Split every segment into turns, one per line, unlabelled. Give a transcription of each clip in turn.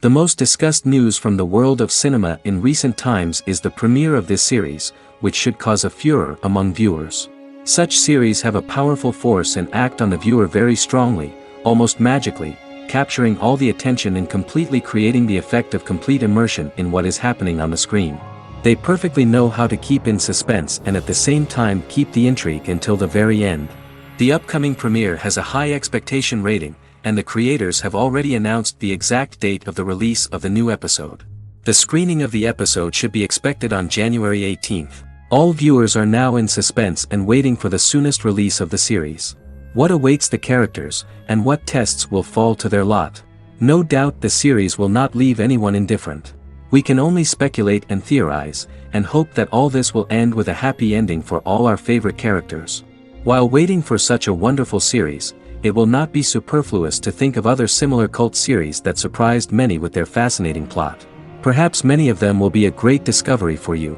The most discussed news from the world of cinema in recent times is the premiere of this series, which should cause a furor among viewers. Such series have a powerful force and act on the viewer very strongly, almost magically, capturing all the attention and completely creating the effect of complete immersion in what is happening on the screen. They perfectly know how to keep in suspense and at the same time keep the intrigue until the very end. The upcoming premiere has a high expectation rating, and the creators have already announced the exact date of the release of the new episode. The screening of the episode should be expected on January 18th. All viewers are now in suspense and waiting for the soonest release of the series. What awaits the characters, and what tests will fall to their lot? No doubt the series will not leave anyone indifferent. We can only speculate and theorize, and hope that all this will end with a happy ending for all our favorite characters. While waiting for such a wonderful series, it will not be superfluous to think of other similar cult series that surprised many with their fascinating plot. Perhaps many of them will be a great discovery for you.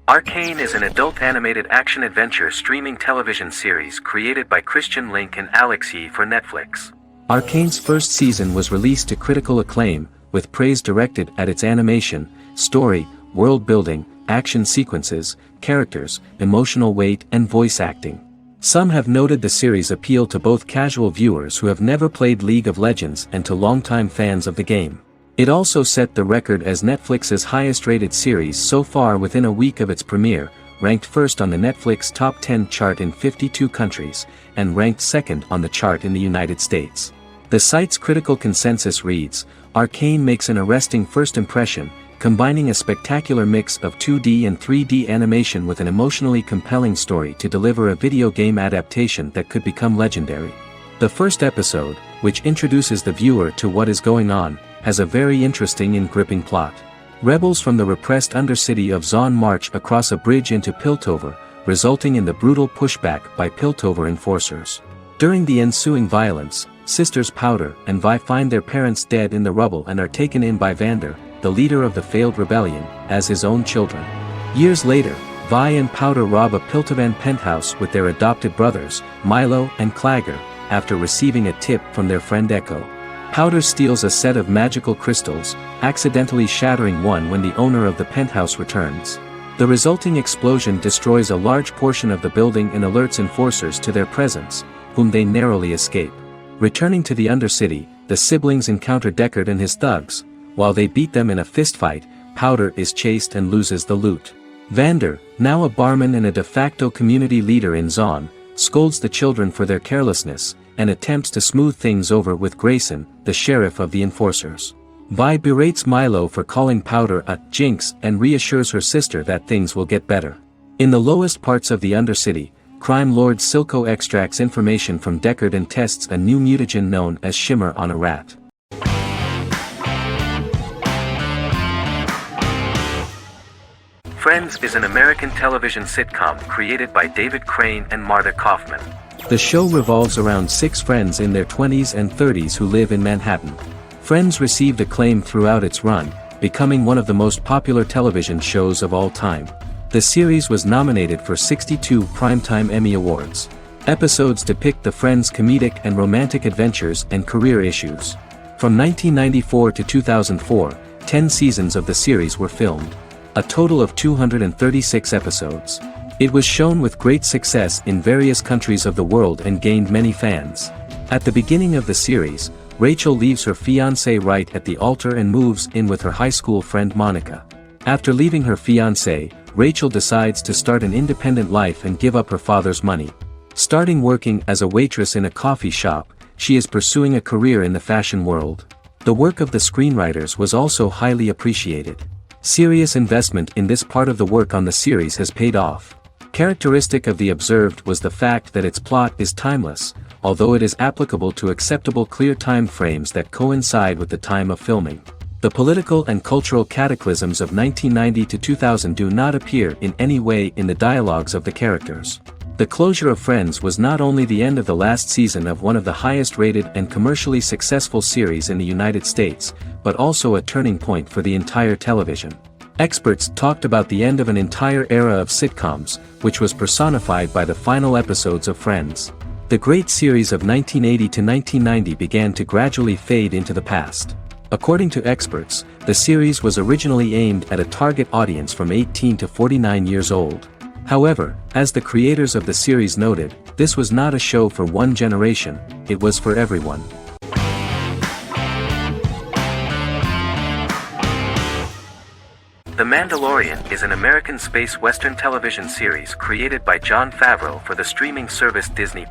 Arcane is an adult animated action-adventure streaming television series created by Christian Link and Alex Yee for Netflix. Arcane's first season was released to critical acclaim, with praise directed at its animation, story, world-building, action sequences, characters, emotional weight and voice acting. Some have noted the series' appeal to both casual viewers who have never played League of Legends and to longtime fans of the game. It also set the record as Netflix's highest-rated series so far within a week of its premiere, ranked first on the Netflix Top 10 chart in 52 countries, and ranked second on the chart in the United States. The site's critical consensus reads, "Arcane makes an arresting first impression, combining a spectacular mix of 2D and 3D animation with an emotionally compelling story to deliver a video game adaptation that could become legendary." The first episode, which introduces the viewer to what is going on, has a very interesting and gripping plot. Rebels from the repressed undercity of Zon march across a bridge into Piltover, resulting in the brutal pushback by Piltover enforcers. During the ensuing violence, sisters Powder and Vi find their parents dead in the rubble and are taken in by Vander, the leader of the failed rebellion, as his own children. Years later, Vi and Powder rob a Piltovan penthouse with their adopted brothers, Milo and Clagger, after receiving a tip from their friend Echo. Powder steals a set of magical crystals, accidentally shattering one when the owner of the penthouse returns. The resulting explosion destroys a large portion of the building and alerts enforcers to their presence, whom they narrowly escape. Returning to the Undercity, the siblings encounter Deckard and his thugs. While they beat them in a fistfight, Powder is chased and loses the loot. Vander, now a barman and a de facto community leader in Zon, scolds the children for their carelessness, and attempts to smooth things over with Grayson, the sheriff of the enforcers. Vi berates Milo for calling Powder a jinx and reassures her sister that things will get better. In the lowest parts of the Undercity, crime lord Silco extracts information from Deckard and tests a new mutagen known as Shimmer on a rat. Friends is an American television sitcom created by David Crane and Marta Kaufman. The show revolves around 6 friends in their 20s and 30s who live in Manhattan. Friends received acclaim throughout its run, becoming one of the most popular television shows of all time. The series was nominated for 62 Primetime Emmy Awards. Episodes depict the Friends' comedic and romantic adventures and career issues. From 1994 to 2004, 10 seasons of the series were filmed. A total of 236 episodes. It was shown with great success in various countries of the world and gained many fans. At the beginning of the series, Rachel leaves her fiancé right at the altar and moves in with her high school friend Monica. After leaving her fiancé, Rachel decides to start an independent life and give up her father's money. Starting working as a waitress in a coffee shop, she is pursuing a career in the fashion world. The work of the screenwriters was also highly appreciated. Serious investment in this part of the work on the series has paid off. Characteristic of The Observed was the fact that its plot is timeless, although it is applicable to acceptable clear time frames that coincide with the time of filming. The political and cultural cataclysms of 1990 to 2000 do not appear in any way in the dialogues of the characters. The closure of Friends was not only the end of the last season of one of the highest-rated and commercially successful series in the United States, but also a turning point for the entire television. Experts talked about the end of an entire era of sitcoms, which was personified by the final episodes of Friends. The great series of 1980 to 1990 began to gradually fade into the past. According to experts, the series was originally aimed at a target audience from 18 to 49 years old. However, as the creators of the series noted, this was not a show for one generation, it was for everyone. The Mandalorian is an American space western television series created by Jon Favreau for the streaming service Disney+.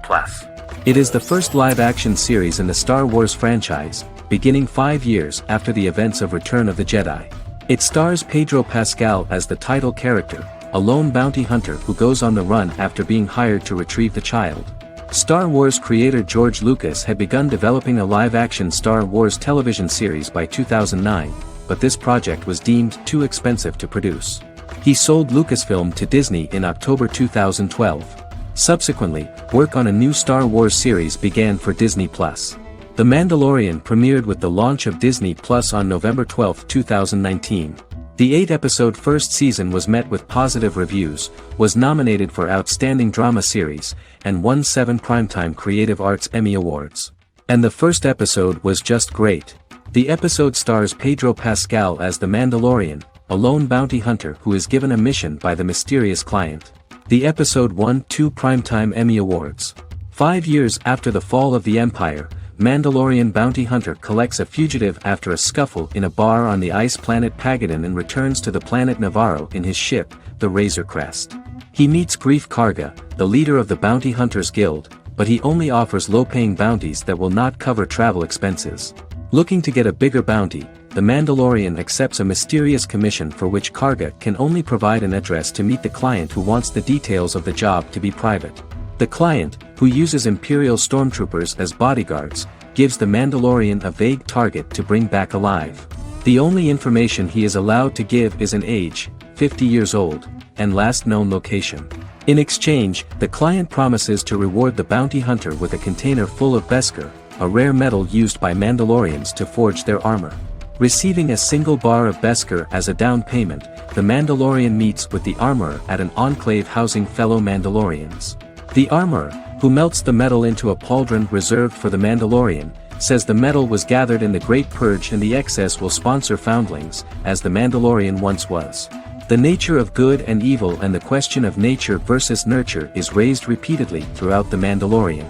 It is the first live-action series in the Star Wars franchise, beginning 5 years after the events of Return of the Jedi. It stars Pedro Pascal as the title character, a lone bounty hunter who goes on the run after being hired to retrieve the child. Star Wars creator George Lucas had begun developing a live-action Star Wars television series by 2009, but this project was deemed too expensive to produce. He sold Lucasfilm to Disney in October 2012. Subsequently, work on a new Star Wars series began for Disney+. The Mandalorian premiered with the launch of Disney+ on November 12, 2019. The 8-episode first season was met with positive reviews, was nominated for Outstanding Drama Series, and won 7 Primetime Creative Arts Emmy Awards. And the first episode was just great. The episode stars Pedro Pascal as the Mandalorian, a lone bounty hunter who is given a mission by the mysterious client. The episode won 2 Primetime Emmy Awards. 5 years after the fall of the Empire, Mandalorian bounty hunter collects a fugitive after a scuffle in a bar on the ice planet Pagadan and returns to the planet Navarro in his ship, the Razor Crest. He meets Grief Karga, the leader of the Bounty Hunters Guild, but he only offers low-paying bounties that will not cover travel expenses. Looking to get a bigger bounty, the Mandalorian accepts a mysterious commission for which Karga can only provide an address to meet the client who wants the details of the job to be private. The client, who uses Imperial stormtroopers as bodyguards, gives the Mandalorian a vague target to bring back alive. The only information he is allowed to give is an age, 50 years old, and last known location. In exchange, the client promises to reward the bounty hunter with a container full of Beskar, a rare metal used by Mandalorians to forge their armor. Receiving a single bar of Beskar as a down payment, the Mandalorian meets with the armorer at an enclave housing fellow Mandalorians. The armorer, who melts the metal into a pauldron reserved for the Mandalorian, says the metal was gathered in the Great Purge and the excess will sponsor foundlings, as the Mandalorian once was. The nature of good and evil and the question of nature versus nurture is raised repeatedly throughout the Mandalorian.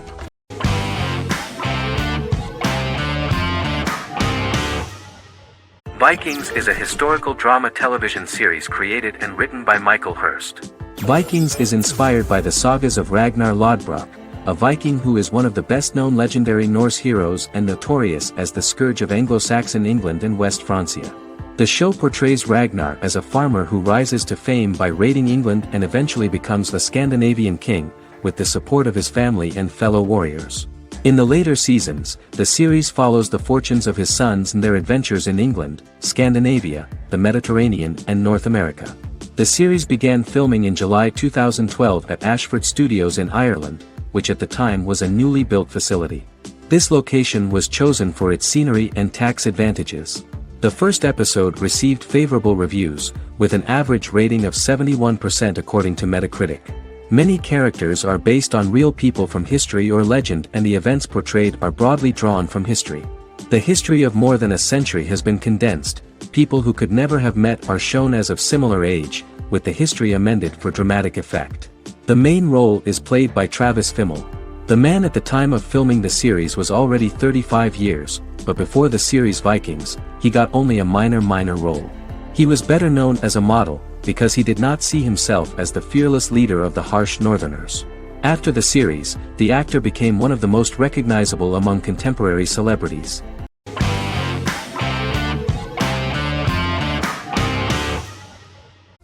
Vikings is a historical drama television series created and written by Michael Hurst. Vikings is inspired by the sagas of Ragnar Lodbrok, a Viking who is one of the best-known legendary Norse heroes and notorious as the scourge of Anglo-Saxon England and West Francia. The show portrays Ragnar as a farmer who rises to fame by raiding England and eventually becomes the Scandinavian king, with the support of his family and fellow warriors. In the later seasons, the series follows the fortunes of his sons and their adventures in England, Scandinavia, the Mediterranean and North America. The series began filming in July 2012 at Ashford Studios in Ireland, which at the time was a newly built facility. This location was chosen for its scenery and tax advantages. The first episode received favorable reviews, with an average rating of 71% according to Metacritic. Many characters are based on real people from history or legend and the events portrayed are broadly drawn from history. The history of more than a century has been condensed. People who could never have met are shown as of similar age, with the history amended for dramatic effect. The main role is played by Travis Fimmel. The man at the time of filming the series was already 35 years, but before the series Vikings, he got only a minor role. He was better known as a model, because he did not see himself as the fearless leader of the harsh Northerners. After the series, the actor became one of the most recognizable among contemporary celebrities.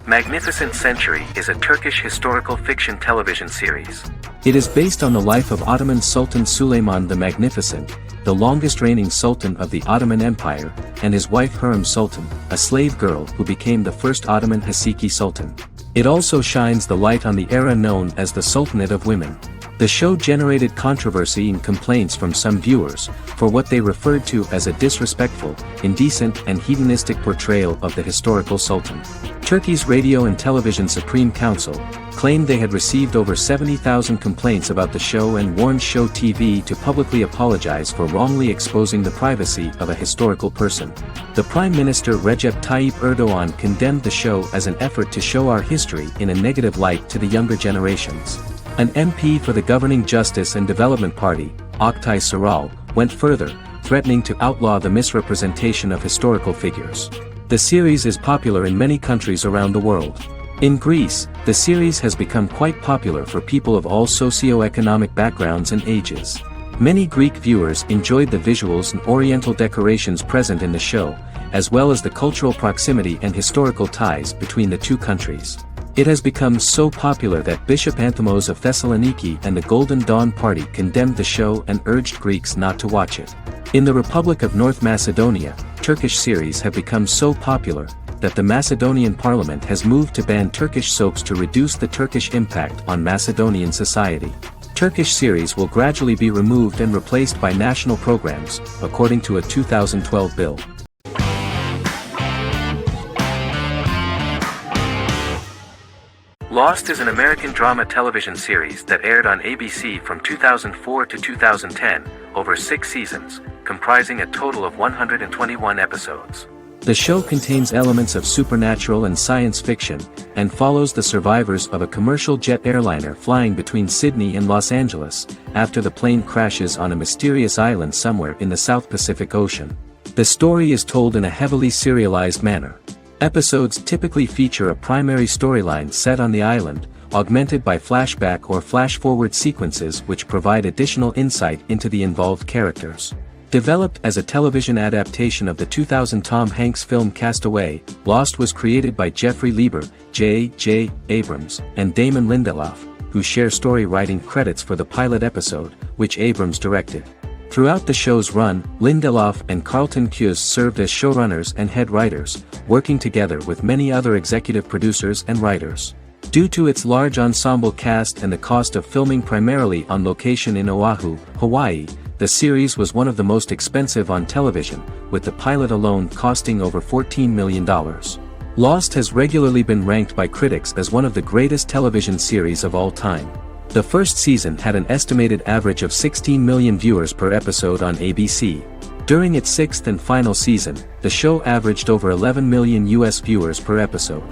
Magnificent Century is a Turkish historical fiction television series. It is based on the life of Ottoman Sultan Süleyman the Magnificent, the longest-reigning sultan of the Ottoman Empire, and his wife Hürrem Sultan, a slave girl who became the first Ottoman Haseki Sultan. It also shines the light on the era known as the Sultanate of Women. The show generated controversy and complaints from some viewers, for what they referred to as a disrespectful, indecent and hedonistic portrayal of the historical sultan. Turkey's Radio and Television Supreme Council claimed they had received over 70,000 complaints about the show and warned Show TV to publicly apologize for wrongly exposing the privacy of a historical person. The Prime Minister Recep Tayyip Erdogan condemned the show as an effort to show our history in a negative light to the younger generations. An MP for the governing Justice and Development Party, Oktay Saral, went further, threatening to outlaw the misrepresentation of historical figures. The series is popular in many countries around the world. In Greece, the series has become quite popular for people of all socio-economic backgrounds and ages. Many Greek viewers enjoyed the visuals and oriental decorations present in the show, as well as the cultural proximity and historical ties between the two countries. It has become so popular that Bishop Anthimos of Thessaloniki and the Golden Dawn Party condemned the show and urged Greeks not to watch it. In the Republic of North Macedonia, Turkish series have become so popular that the Macedonian parliament has moved to ban Turkish soaps to reduce the Turkish impact on Macedonian society. Turkish series will gradually be removed and replaced by national programs, according to a 2012 bill. Lost is an American drama television series that aired on ABC from 2004 to 2010, over 6 seasons, comprising a total of 121 episodes. The show contains elements of supernatural and science fiction, and follows the survivors of a commercial jet airliner flying between Sydney and Los Angeles, after the plane crashes on a mysterious island somewhere in the South Pacific Ocean. The story is told in a heavily serialized manner. Episodes typically feature a primary storyline set on the island, augmented by flashback or flash-forward sequences which provide additional insight into the involved characters. Developed as a television adaptation of the 2000 Tom Hanks film Castaway, Lost was created by Jeffrey Lieber, J.J. Abrams, and Damon Lindelof, who share story writing credits for the pilot episode, which Abrams directed. Throughout the show's run, Lindelof and Carlton Cuse served as showrunners and head writers, working together with many other executive producers and writers. Due to its large ensemble cast and the cost of filming primarily on location in Oahu, Hawaii, the series was one of the most expensive on television, with the pilot alone costing over $14 million. Lost has regularly been ranked by critics as one of the greatest television series of all time. The first season had an estimated average of 16 million viewers per episode on ABC. During its 6th and final season, the show averaged over 11 million US viewers per episode.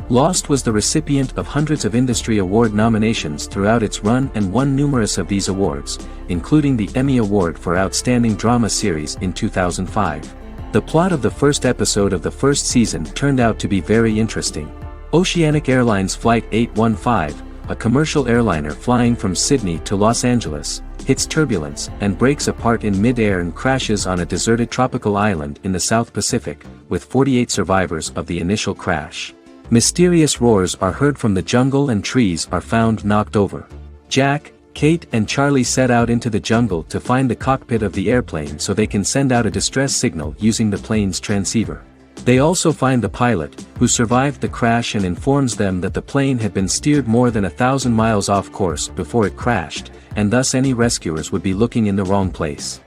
Lost was the recipient of hundreds of industry award nominations throughout its run and won numerous of these awards, including the Emmy Award for Outstanding Drama Series in 2005. The plot of the first episode of the first season turned out to be very interesting. Oceanic Airlines Flight 815, a commercial airliner flying from Sydney to Los Angeles, hits turbulence and breaks apart in mid-air and crashes on a deserted tropical island in the South Pacific, with 48 survivors of the initial crash. Mysterious roars are heard from the jungle and trees are found knocked over. Jack, Kate and Charlie set out into the jungle to find the cockpit of the airplane so they can send out a distress signal using the plane's transceiver. They also find the pilot, who survived the crash and informs them that the plane had been steered more than 1,000 miles off course before it crashed, and thus any rescuers would be looking in the wrong place.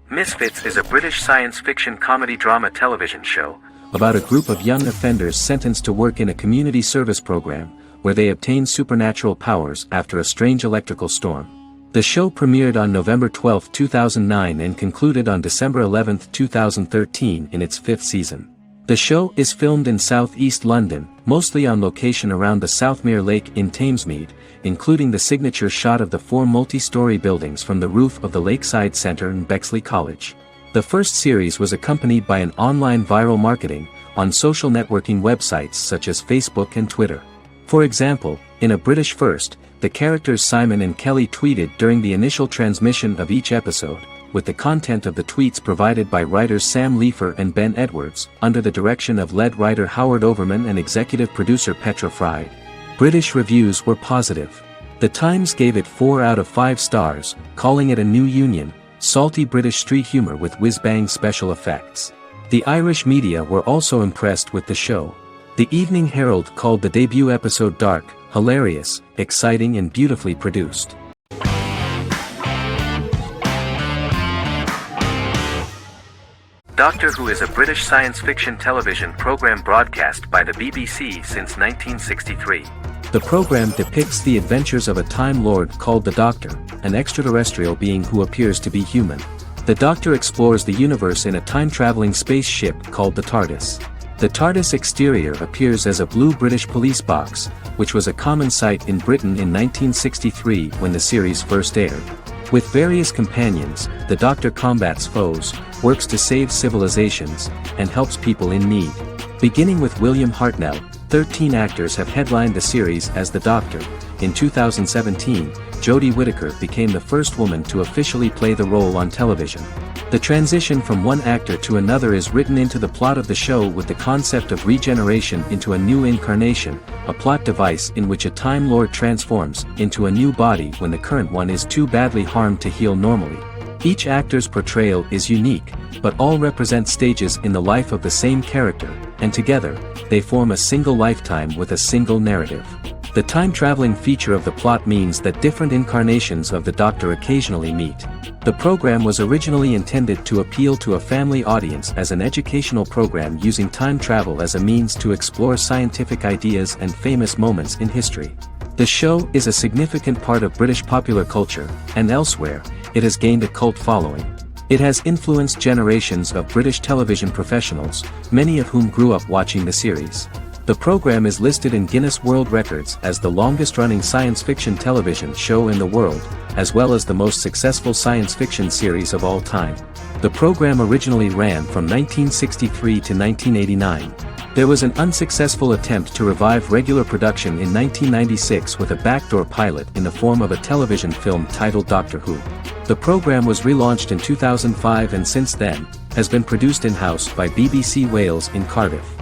Misfits is a British science fiction comedy drama television show about a group of young offenders sentenced to work in a community service program, where they obtain supernatural powers after a strange electrical storm. The show premiered on November 12, 2009 and concluded on December 11, 2013 in its 5th season. The show is filmed in southeast London, mostly on location around the Southmere Lake in Thamesmead, including the signature shot of the 4 multi-story buildings from the roof of the Lakeside Centre in Bexley College. The first series was accompanied by an online viral marketing on social networking websites such as Facebook and Twitter. For example, in a British first, the characters Simon and Kelly tweeted during the initial transmission of each episode, with the content of the tweets provided by writers Sam Leifer and Ben Edwards, under the direction of lead writer Howard Overman and executive producer Petra Fried. British reviews were positive. The Times gave it 4 out of 5 stars, calling it a new union, salty British street humor with whiz-bang special effects. The Irish media were also impressed with the show. The Evening Herald called the debut episode dark, hilarious, exciting and beautifully produced. Doctor Who is a British science fiction television program broadcast by the BBC since 1963. The program depicts the adventures of a Time Lord called the Doctor, an extraterrestrial being who appears to be human. The Doctor explores the universe in a time-traveling spaceship called the TARDIS. The TARDIS exterior appears as a blue British police box, which was a common sight in Britain in 1963 when the series first aired. With various companions, the Doctor combats foes, works to save civilizations, and helps people in need. Beginning with William Hartnell, 13 actors have headlined the series as the Doctor. In 2017, Jodie Whittaker became the first woman to officially play the role on television. The transition from one actor to another is written into the plot of the show with the concept of regeneration into a new incarnation, a plot device in which a Time Lord transforms into a new body when the current one is too badly harmed to heal normally. Each actor's portrayal is unique, but all represent stages in the life of the same character, and together, they form a single lifetime with a single narrative. The time-traveling feature of the plot means that different incarnations of the Doctor occasionally meet. The program was originally intended to appeal to a family audience as an educational program using time travel as a means to explore scientific ideas and famous moments in history. The show is a significant part of British popular culture, and elsewhere, it has gained a cult following. It has influenced generations of British television professionals, many of whom grew up watching the series. The program is listed in Guinness World Records as the longest-running science fiction television show in the world, as well as the most successful science fiction series of all time. The program originally ran from 1963 to 1989. There was an unsuccessful attempt to revive regular production in 1996 with a backdoor pilot in the form of a television film titled Doctor Who. The program was relaunched in 2005 and since then, has been produced in-house by BBC Wales in Cardiff.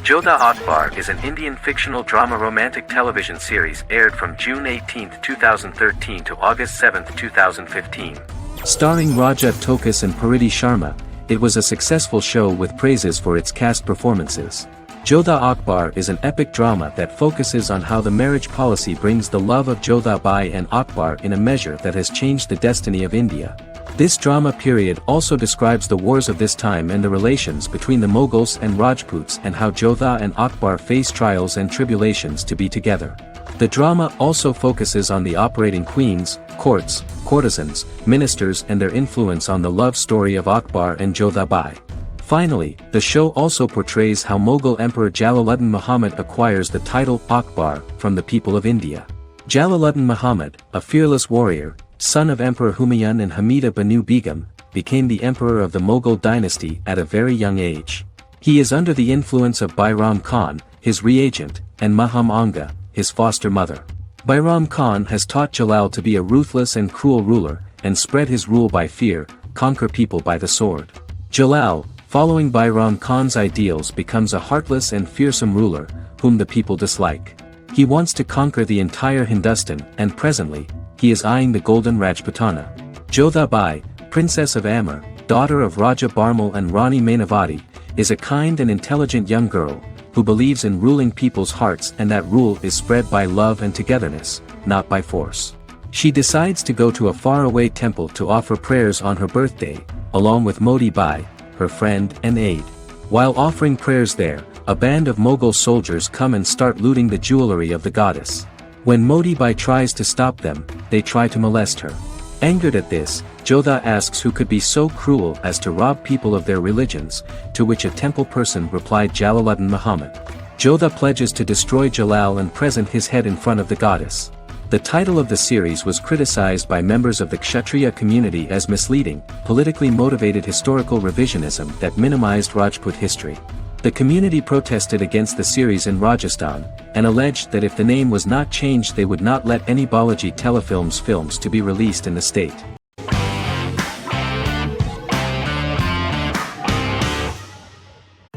Jodha Akbar is an Indian fictional drama romantic television series aired from June 18, 2013 to August 7, 2015. Starring Raja Tokas and Pariti Sharma, it was a successful show with praises for its cast performances. Jodha Akbar is an epic drama that focuses on how the marriage policy brings the love of Jodha Bai and Akbar in a measure that has changed the destiny of India. This drama period also describes the wars of this time and the relations between the Mughals and Rajputs and how Jodha and Akbar face trials and tribulations to be together. The drama also focuses on the operating queens, courts, courtesans, ministers and their influence on the love story of Akbar and Jodha Bai. Finally, the show also portrays how Mughal Emperor Jalaluddin Muhammad acquires the title Akbar from the people of India. Jalaluddin Muhammad, a fearless warrior, son of Emperor Humayun and Hamida Banu Begum, became the emperor of the Mughal dynasty at a very young age. He is under the influence of Bairam Khan, his reagent, and Maham Anga, his foster mother. Bairam Khan has taught Jalal to be a ruthless and cruel ruler, and spread his rule by fear, conquer people by the sword. Jalal, following Bairam Khan's ideals, becomes a heartless and fearsome ruler, whom the people dislike. He wants to conquer the entire Hindustan, and presently, he is eyeing the golden Rajputana. Jodha Bai, princess of Amber, daughter of Raja Barmal and Rani Mainavati, is a kind and intelligent young girl, who believes in ruling people's hearts and that rule is spread by love and togetherness, not by force. She decides to go to a faraway temple to offer prayers on her birthday, along with Modi Bai, her friend and aide. While offering prayers there, a band of Mughal soldiers come and start looting the jewelry of the goddess. When Modi Bai tries to stop them, they try to molest her. Angered at this, Jodha asks who could be so cruel as to rob people of their religions, to which a temple person replied Jalaluddin Muhammad. Jodha pledges to destroy Jalal and present his head in front of the goddess. The title of the series was criticized by members of the Kshatriya community as misleading, politically motivated historical revisionism that minimized Rajput history. The community protested against the series in Rajasthan, and alleged that if the name was not changed they would not let any Balaji Telefilms films to be released in the state.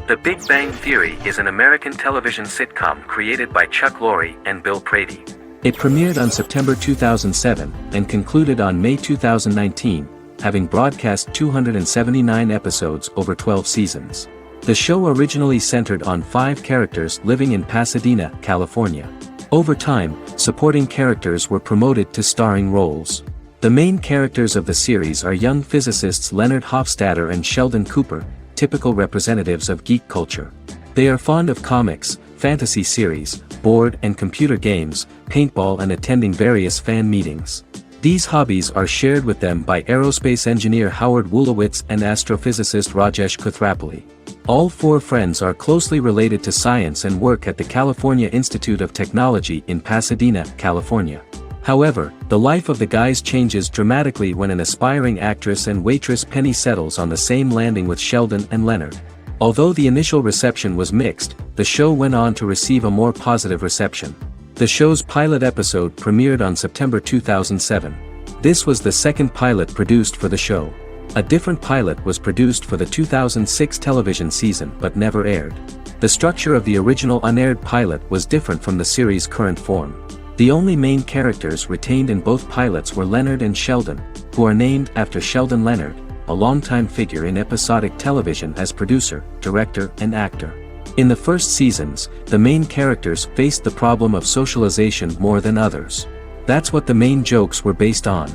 The Big Bang Theory is an American television sitcom created by Chuck Lorre and Bill Prady. It premiered on September 2007 and concluded on May 2019, having broadcast 279 episodes over 12 seasons. The show originally centered on 5 characters living in Pasadena, California. Over time, supporting characters were promoted to starring roles. The main characters of the series are young physicists Leonard Hofstadter and Sheldon Cooper, typical representatives of geek culture. They are fond of comics, fantasy series, board and computer games, paintball and attending various fan meetings. These hobbies are shared with them by aerospace engineer Howard Wolowitz and astrophysicist Rajesh Kuthrapalli. All four friends are closely related to science and work at the California Institute of Technology in Pasadena, California. However, the life of the guys changes dramatically when an aspiring actress and waitress Penny settles on the same landing with Sheldon and Leonard. Although the initial reception was mixed, the show went on to receive a more positive reception. The show's pilot episode premiered on September 2007. This was the second pilot produced for the show. A different pilot was produced for the 2006 television season but never aired. The structure of the original unaired pilot was different from the series' current form. The only main characters retained in both pilots were Leonard and Sheldon, who are named after Sheldon Leonard, a longtime figure in episodic television as producer, director, and actor. In the first seasons, the main characters faced the problem of socialization more than others. That's what the main jokes were based on.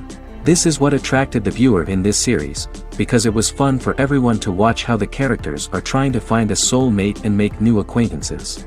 This is what attracted the viewer in this series, because it was fun for everyone to watch how the characters are trying to find a soul mate and make new acquaintances.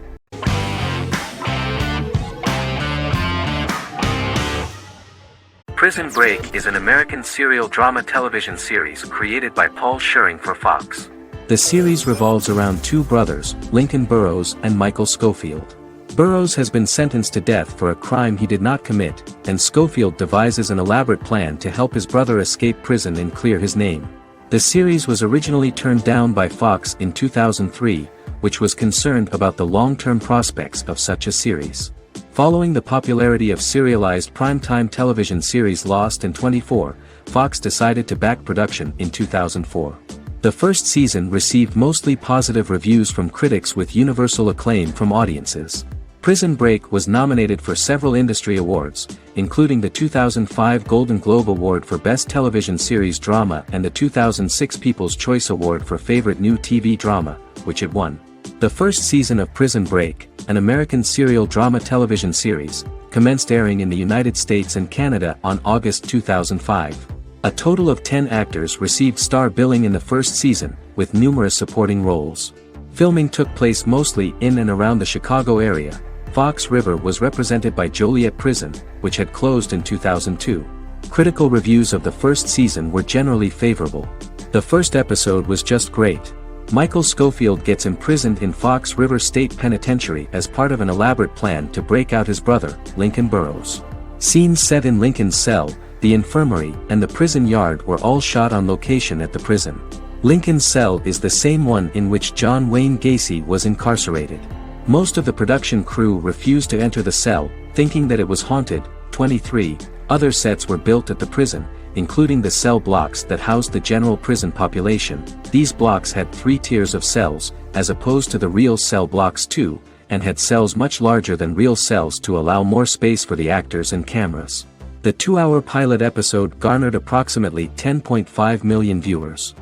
Prison Break is an American serial drama television series created by Paul Scheuring for Fox. The series revolves around two brothers, Lincoln Burrows and Michael Schofield. Burrows has been sentenced to death for a crime he did not commit, and Schofield devises an elaborate plan to help his brother escape prison and clear his name. The series was originally turned down by Fox in 2003, which was concerned about the long-term prospects of such a series. Following the popularity of serialized primetime television series Lost and 24, Fox decided to back production in 2004. The first season received mostly positive reviews from critics with universal acclaim from audiences. Prison Break was nominated for several industry awards, including the 2005 Golden Globe Award for Best Television Series Drama and the 2006 People's Choice Award for Favorite New TV Drama, which it won. The first season of Prison Break, an American serial drama television series, commenced airing in the United States and Canada on August 2005. A total of 10 actors received star billing in the first season, with numerous supporting roles. Filming took place mostly in and around the Chicago area. Fox River was represented by Joliet Prison, which had closed in 2002. Critical reviews of the first season were generally favorable. The first episode was just great. Michael Schofield gets imprisoned in Fox River State Penitentiary as part of an elaborate plan to break out his brother, Lincoln Burrows. Scenes set in Lincoln's cell, the infirmary, and the prison yard were all shot on location at the prison. Lincoln's cell is the same one in which John Wayne Gacy was incarcerated. Most of the production crew refused to enter the cell, thinking that it was haunted. 23 other sets were built at the prison, including the cell blocks that housed the general prison population. These blocks had 3 tiers of cells, as opposed to the real cell blocks 2, and had cells much larger than real cells to allow more space for the actors and cameras. The 2-hour pilot episode garnered approximately 10.5 million viewers.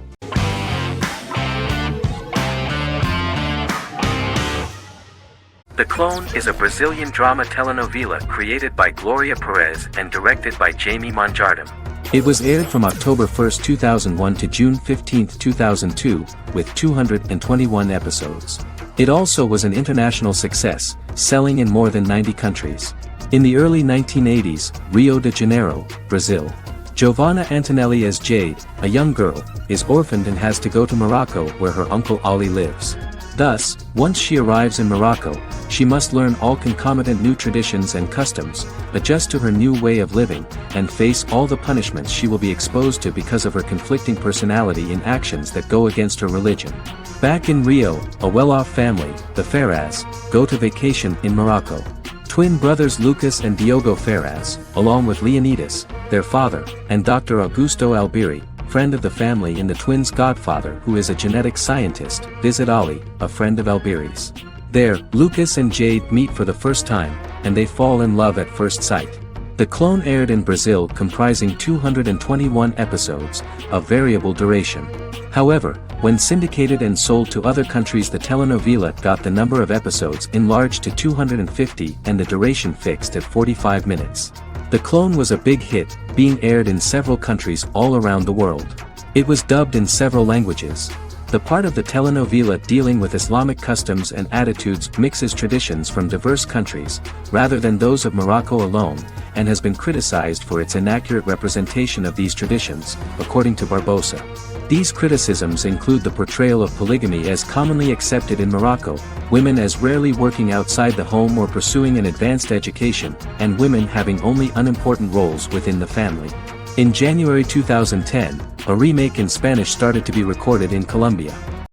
The Clone is a Brazilian drama telenovela created by Gloria Perez and directed by Jamie Monjardim. It was aired from October 1, 2001 to June 15, 2002, with 221 episodes. It also was an international success, selling in more than 90 countries. In the early 1980s, Rio de Janeiro, Brazil. Giovanna Antonelli as Jade, a young girl, is orphaned and has to go to Morocco where her uncle Ali lives. Thus, once she arrives in Morocco, she must learn all concomitant new traditions and customs, adjust to her new way of living, and face all the punishments she will be exposed to because of her conflicting personality in actions that go against her religion. Back in Rio, a well-off family, the Ferraz, go to vacation in Morocco. Twin brothers Lucas and Diogo Ferraz, along with Leonidas, their father, and Dr. Augusto Albiri, friend of the family and the twins' godfather who is a genetic scientist, visit Ali, a friend of Albiri's. There, Lucas and Jade meet for the first time, and they fall in love at first sight. The Clone aired in Brazil comprising 221 episodes, of variable duration. However, when syndicated and sold to other countries, the telenovela got the number of episodes enlarged to 250 and the duration fixed at 45 minutes. The clone was a big hit, being aired in several countries all around the world. It was dubbed in several languages. The part of the telenovela dealing with Islamic customs and attitudes mixes traditions from diverse countries, rather than those of Morocco alone, and has been criticized for its inaccurate representation of these traditions, according to Barbosa. These criticisms include the portrayal of polygamy as commonly accepted in Morocco, women as rarely working outside the home or pursuing an advanced education, and women having only unimportant roles within the family. In January 2010, a remake in Spanish started to be recorded in Colombia.